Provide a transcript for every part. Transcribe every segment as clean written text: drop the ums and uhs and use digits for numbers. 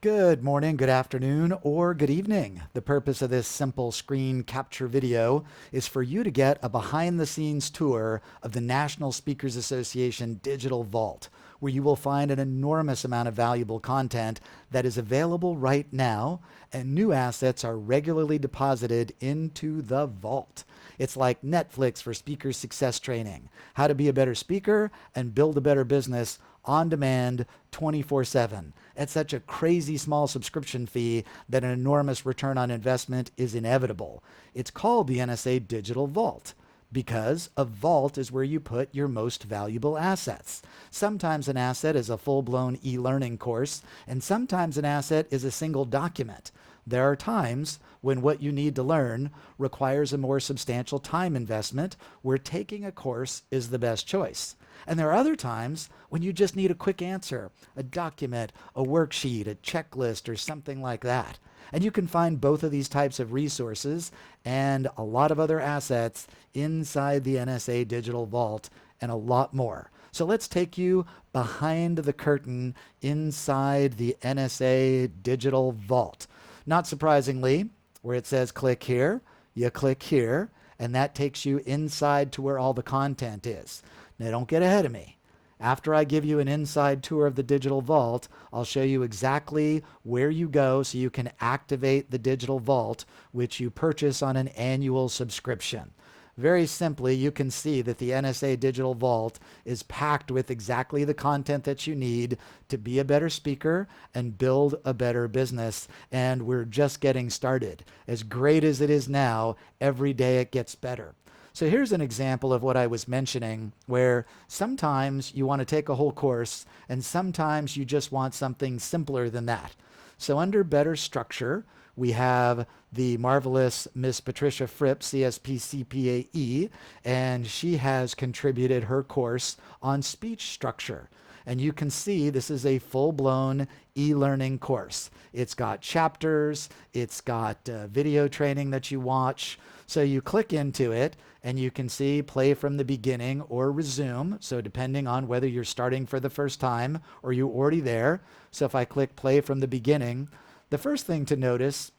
Good morning, good afternoon, or good evening. The purpose of this simple screen capture video is for you to get a behind-the-scenes tour of the National Speakers Association Digital Vault, where you will find an enormous amount of valuable content that is available right now, and new assets are regularly deposited into the vault. It's like Netflix for speaker success training, how to be a better speaker and build a better business on demand 24/7. At such a crazy small subscription fee that an enormous return on investment is inevitable. It's called the NSA Digital Vault because a vault is where you put your most valuable assets. Sometimes an asset is a full-blown e-learning course, and sometimes an asset is a single document. There are times when what you need to learn requires a more substantial time investment, where taking a course is the best choice. And there are other times when you just need a quick answer, a document, a worksheet, a checklist, or something like that. And you can find both of these types of resources and a lot of other assets inside the NSA Digital Vault and a lot more. So let's take you behind the curtain inside the NSA Digital Vault. Not surprisingly, where it says click here, you click here, and that takes you inside to where all the content is. Now don't get ahead of me. After I give you an inside tour of the Digital Vault, I'll show you exactly where you go so you can activate the Digital Vault, which you purchase on an annual subscription. Very simply, you can see that the NSA Digital Vault is packed with exactly the content that you need to be a better speaker and build a better business. And we're just getting started. As great as it is now, every day it gets better. So here's an example of what I was mentioning, where sometimes you want to take a whole course and sometimes you just want something simpler than that. So under Better Structure, we have the marvelous Miss Patricia Fripp, CSP CPAE, and she has contributed her course on speech structure. And you can see this is a full-blown e-learning course. It's got chapters, it's got video training that you watch. So you click into it and you can see play from the beginning or resume. So depending on whether you're starting for the first time or you're already there. So if I click play from the beginning, the first thing to notice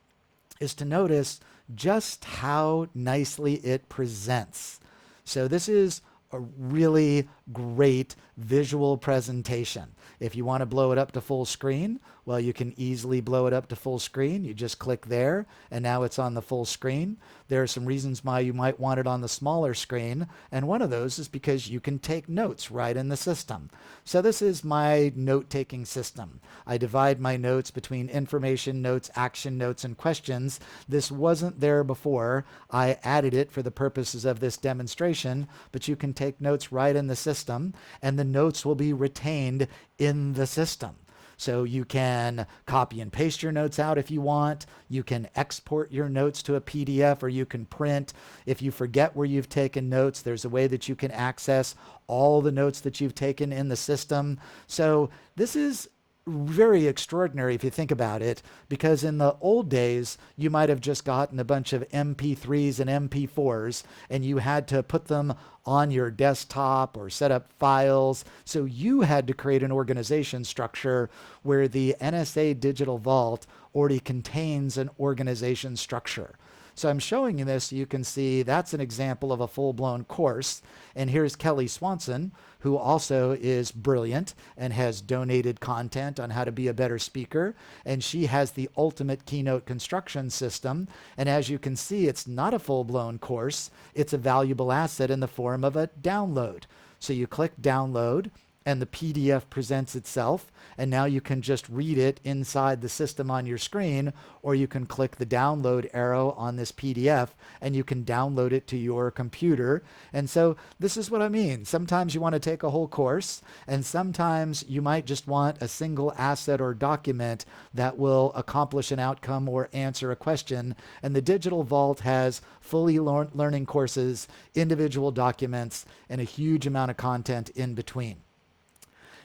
is to notice just how nicely it presents. So this is a really great visual presentation. If you want to blow it up to full screen, well, you can easily blow it up to full screen. You just click there, and now it's on the full screen. There are some reasons why you might want it on the smaller screen, and one of those is because you can take notes right in the system. So this is my note-taking system. I divide my notes between information notes, action notes, and questions. This wasn't there before. I added it for the purposes of this demonstration, but you can take notes right in the system, and the notes will be retained in the system. So you can copy and paste your notes out if you want. You can export your notes to a PDF, or you can print. If you forget where you've taken notes, there's a way that you can access all the notes that you've taken in the system. So this is very extraordinary if you think about it, because in the old days you might have just gotten a bunch of MP3s and MP4s and you had to put them on your desktop or set up files. So you had to create an organization structure, where the NSA Digital Vault already contains an organization structure. So I'm showing you this so you can see that's an example of a full-blown course. And here's Kelly Swanson, who also is brilliant and has donated content on how to be a better speaker. And she has the ultimate keynote construction system. And as you can see, it's not a full-blown course. It's a valuable asset in the form of a download. So you click download, and the PDF presents itself, and now you can just read it inside the system on your screen, or you can click the download arrow on this PDF and you can download it to your computer. And so this is what I mean. Sometimes you want to take a whole course, and sometimes you might just want a single asset or document that will accomplish an outcome or answer a question. And the Digital Vault has fully learning courses, individual documents, and a huge amount of content in between.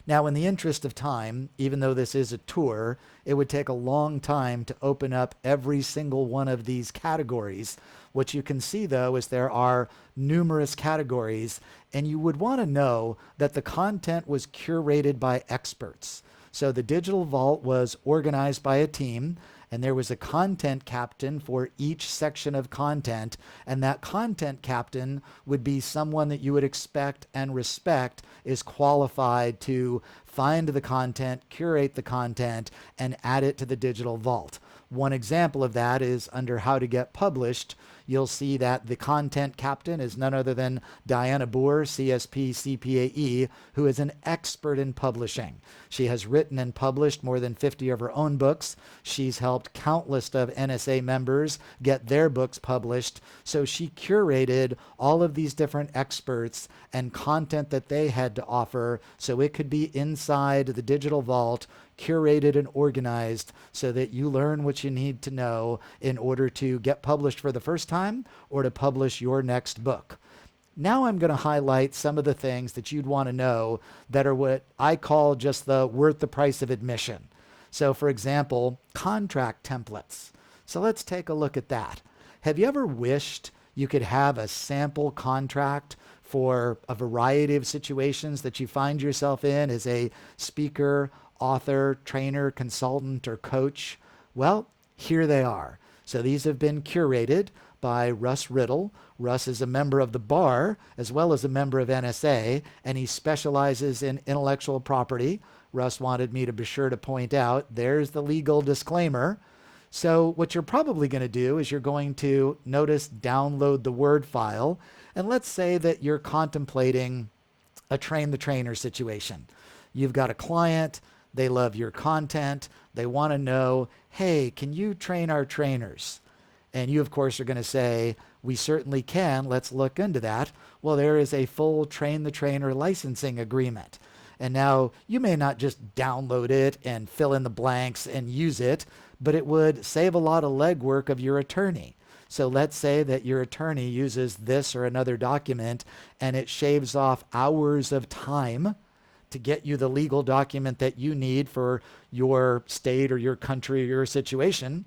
Now, in the interest of time, even though this is a tour, it would take a long time to open up every single one of these categories. What you can see, though, is there are numerous categories, and you would want to know that the content was curated by experts. So the digital vault was organized by a team, and there was a content captain for each section of content, and that content captain would be someone that you would expect and respect is qualified to find the content, curate the content, and add it to the digital vault. One example of that is under How to Get Published. You'll see that the content captain is none other than Diana Boer, CSP, CPAE, who is an expert in publishing. She has written and published more than 50 of her own books. She's helped countless of NSA members get their books published. So she curated all of these different experts and content that they had to offer so it could be inside the digital vault, curated and organized so that you learn what you need to know in order to get published for the first time or to publish your next book. Now I'm going to highlight some of the things that you'd want to know that are what I call just the worth the price of admission. So for example, contract templates. So let's take a look at that. Have you ever wished you could have a sample contract for a variety of situations that you find yourself in as a speaker, author, trainer, consultant, or coach? Well, here they are. So these have been curated by Russ Riddle. Russ is a member of the bar as well as a member of NSA, and he specializes in intellectual property. Russ wanted me to be sure to point out, there's the legal disclaimer. So what you're probably going to do is you're going to notice download the Word file, and let's say that you're contemplating a train the trainer situation. You've got a client, they love your content, they want to know, hey, can you train our trainers? And you, of course, are going to say, we certainly can, let's look into that. Well, there is a full train the trainer licensing agreement. And now you may not just download it and fill in the blanks and use it, but it would save a lot of legwork of your attorney. So let's say that your attorney uses this or another document and it shaves off hours of time to get you the legal document that you need for your state or your country or your situation.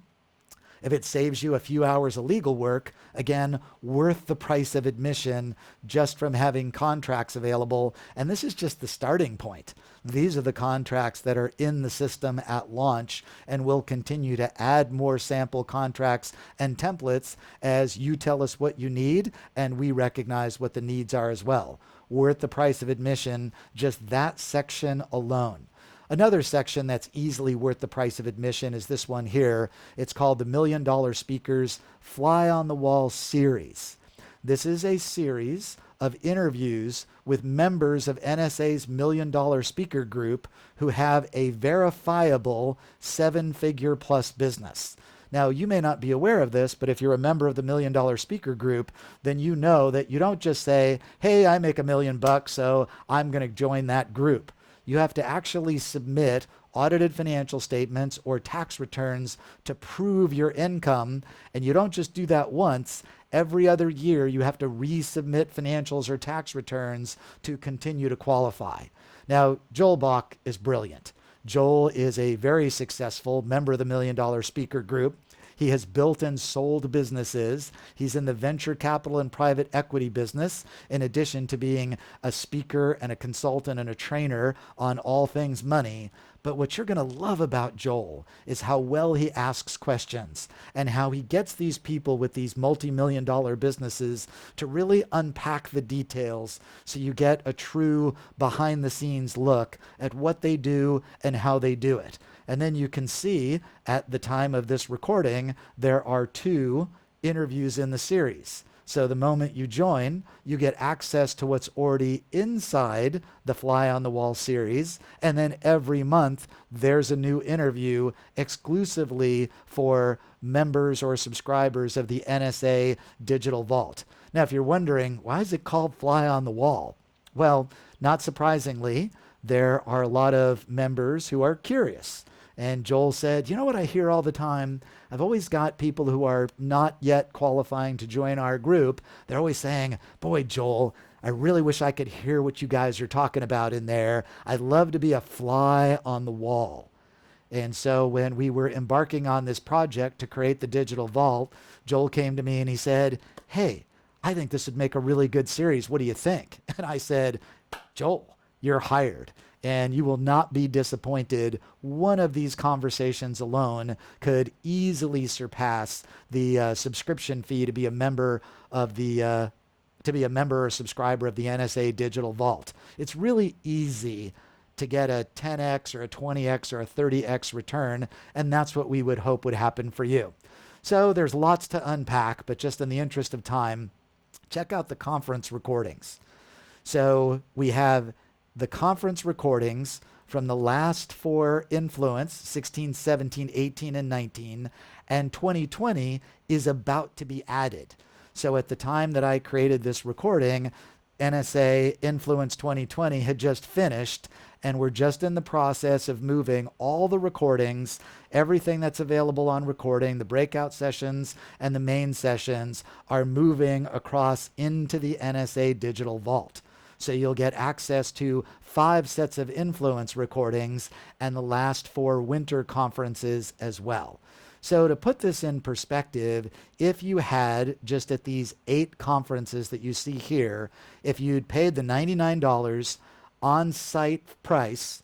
If it saves you a few hours of legal work, again, worth the price of admission just from having contracts available. And this is just the starting point. These are the contracts that are in the system at launch, and we'll continue to add more sample contracts and templates as you tell us what you need and we recognize what the needs are as well. Worth the price of admission, just that section alone. Another section that's easily worth the price of admission is this one here. It's called the $1 Million Speakers Fly on the Wall series. This is a series of interviews with members of NSA's $1 Million Speaker Group who have a verifiable 7-figure plus business. Now, you may not be aware of this, but if you're a member of the $1 Million Speaker Group, then you know that you don't just say, hey, I make $1 million, so I'm going to join that group. You have to actually submit audited financial statements or tax returns to prove your income. And you don't just do that once. Every other year, you have to resubmit financials or tax returns to continue to qualify. Now, Joel Bach is brilliant. Joel is a very successful member of the $1 Million Speaker Group. He has built and sold businesses. He's in the venture capital and private equity business, in addition to being a speaker and a consultant and a trainer on all things money. But what you're going to love about Joel is how well he asks questions and how he gets these people with these multi-million-dollar businesses to really unpack the details so you get a true behind-the-scenes look at what they do and how they do it. And then you can see at the time of this recording, there are 2 interviews in the series. So the moment you join, you get access to what's already inside the Fly on the Wall series. And then every month, there's a new interview exclusively for members or subscribers of the NSA Digital Vault. Now, if you're wondering, why is it called Fly on the Wall? Well, not surprisingly, there are a lot of members who are curious. And Joel said, you know what I hear all the time? I've always got people who are not yet qualifying to join our group. They're always saying, boy, Joel, I really wish I could hear what you guys are talking about in there. I'd love to be a fly on the wall. And so when we were embarking on this project to create the Digital Vault, Joel came to me and he said, hey, I think this would make a really good series. What do you think? And I said, Joel, you're hired. and you will not be disappointed. One of these conversations alone could easily surpass the subscription fee to be a member of the to be a member or subscriber of the NSA Digital Vault. It's really easy to get a 10x or a 20x or a 30x return, and that's what we would hope would happen for you. So there's lots to unpack, but just in the interest of time, check out the conference recordings. So we have the conference recordings from the last 4 Influence, 16, 17, 18, and 19, and 2020 is about to be added. So at the time that I created this recording, NSA Influence 2020 had just finished, and we're just in the process of moving all the recordings, everything that's available on recording, the breakout sessions and the main sessions are moving across into the NSA Digital Vault. So you'll get access to 5 sets of Influence recordings and the last 4 winter conferences as well. So to put this in perspective, if you had just at these 8 conferences that you see here, if you'd paid the $99 on-site price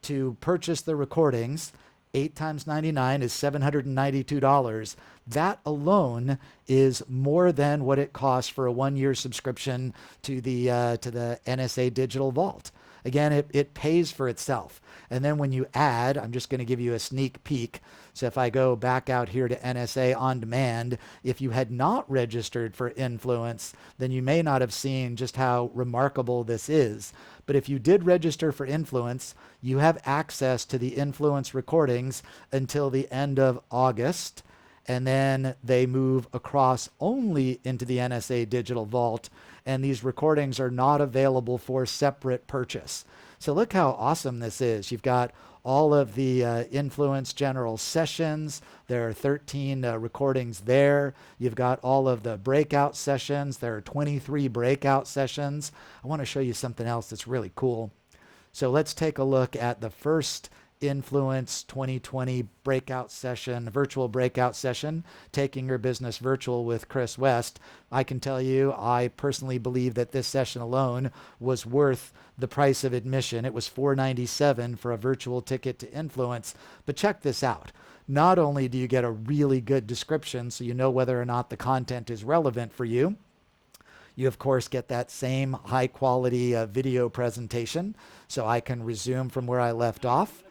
to purchase the recordings, 8 times 99 is $792. That alone is more than what it costs for a 1-year subscription to the NSA Digital Vault. Again, it pays for itself. And then when you add, I'm just going to give you a sneak peek. So if I go back out here to NSA On Demand, if you had not registered for Influence, then you may not have seen just how remarkable this is. But if you did register for Influence, you have access to the Influence recordings until the end of August. And then they move across only into the NSA Digital Vault, and these recordings are not available for separate purchase. So look how awesome this is. You've got all of the Influence General sessions. There are 13 recordings there. You've got all of the breakout sessions. There are 23 breakout sessions. I want to show you something else that's really cool. So let's take a look at the first Influence 2020 breakout session, virtual breakout session, Taking Your Business Virtual with Chris West. I can tell you, I personally believe that this session alone was worth the price of admission. It was $497 for a virtual ticket to Influence. But check this out. Not only do you get a really good description so you know whether or not the content is relevant for you, you, of course, get that same high quality video presentation. So I can resume from where I left off.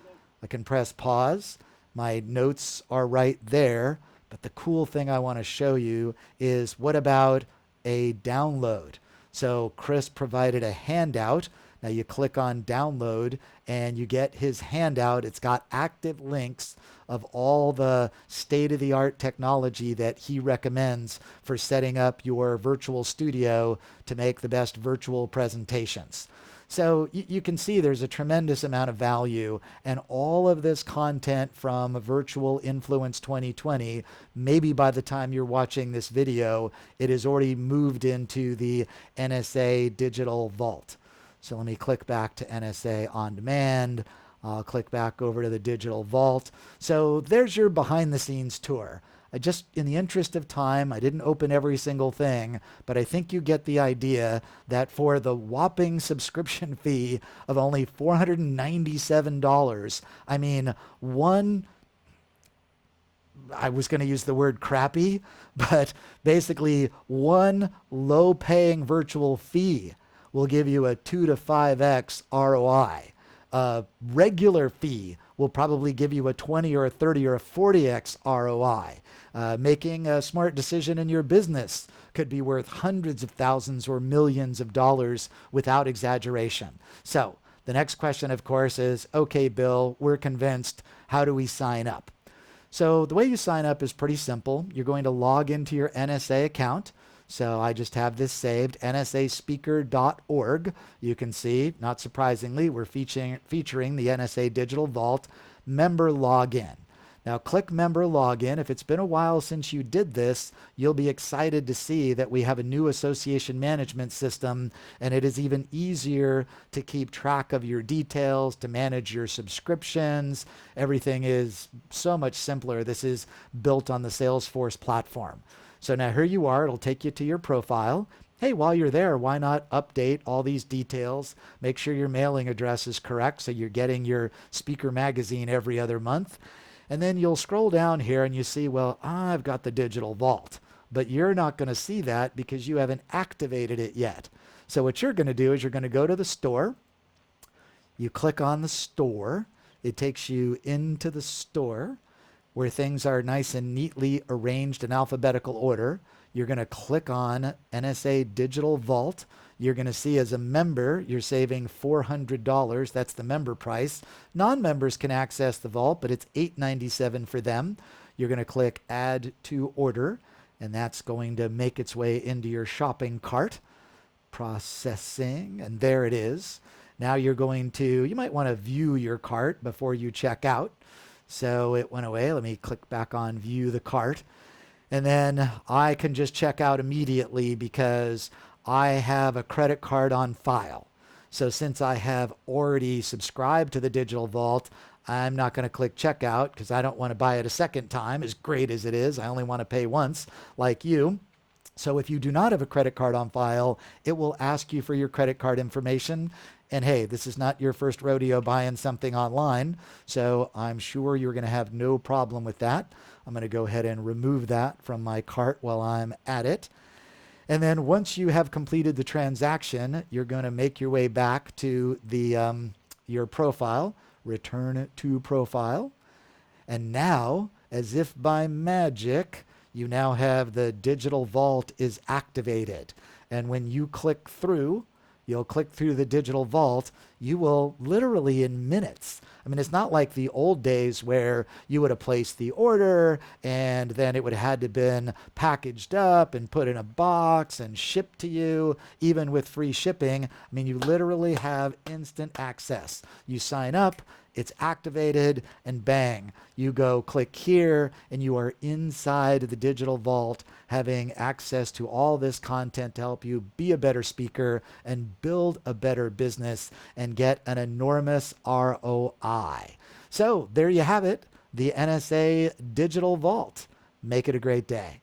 I can press pause. My notes are right there. But the cool thing I want to show you is, what about a download? So Chris provided a handout. Now you click on download and you get his handout. It's got active links of all the state-of-the-art technology that he recommends for setting up your virtual studio to make the best virtual presentations. So you can see there's a tremendous amount of value, and all of this content from Virtual Influence 2020, maybe by the time you're watching this video, it has already moved into the NSA Digital Vault. So let me click back to NSA On Demand. I'll click back over to the Digital Vault. So there's your behind the scenes tour. In the interest of time, I didn't open every single thing, but I think you get the idea that for the whopping subscription fee of only $497, I mean, I was going to use the word crappy, but basically one low-paying virtual fee will give you a 2 to 5x ROI. A regular fee will probably give you a 20 or a 30 or a 40x ROI. Making a smart decision in your business could be worth hundreds of thousands or millions of dollars without exaggeration. So the next question, of course, is, okay, Bill, we're convinced. How do we sign up? So the way you sign up is pretty simple. You're going to log into your NSA account. So I just have this saved, nsaspeaker.org. You can see, not surprisingly, we're featuring the NSA Digital Vault member login. Now click member login. If it's been a while since you did this, you'll be excited to see that we have a new association management system, and it is even easier to keep track of your details, to manage your subscriptions. Everything is so much simpler. This is built on the Salesforce platform. So now here you are. It'll take you to your profile. hey, while you're there, why not update all these details? Make sure your mailing address is correct so you're getting your speaker magazine every other month. And then you'll scroll down here and you see, well, I've got the digital vault. But you're not going to see that because you haven't activated it yet. So what you're going to do is you're going to go to the store. You click on the store. It takes you into the store where things are nice and neatly arranged in alphabetical order. You're going to click on NSA Digital Vault. You're going to see as a member, you're saving $400. That's the member price. Non-members can access the vault, but it's $897 for them. You're going to click Add to Order, and that's going to make its way into your shopping cart. Processing, and there it is. Now you're going to, you might want to view your cart before you check out. So it went away. Let me click back on View the Cart. And then I can just check out immediately because I have a credit card on file. So since I have already subscribed to the Digital Vault, I'm not going to click checkout because I don't want to buy it a second time, as great as it is. I only want to pay once, like you. So if you do not have a credit card on file, it will ask you for your credit card information. And hey, this is not your first rodeo buying something online, so I'm sure you're going to have no problem with that. I'm going to go ahead and remove that from my cart while I'm at it. And then once you have completed the transaction, you're going to make your way back to the your profile, return to profile. And now, as if by magic, you now have the Digital Vault is activated. And when you click through, you'll click through the Digital Vault, you will literally in minutes. I mean, it's not like the old days where you would have placed the order and then it would have had to been packaged up and put in a box and shipped to you, even with free shipping. I mean, you literally have instant access. You sign up, it's activated, and bang, you go click here and you are inside the Digital Vault having access to all this content to help you be a better speaker and build a better business and get an enormous ROI. So there you have it, the NSA Digital Vault. Make it a great day.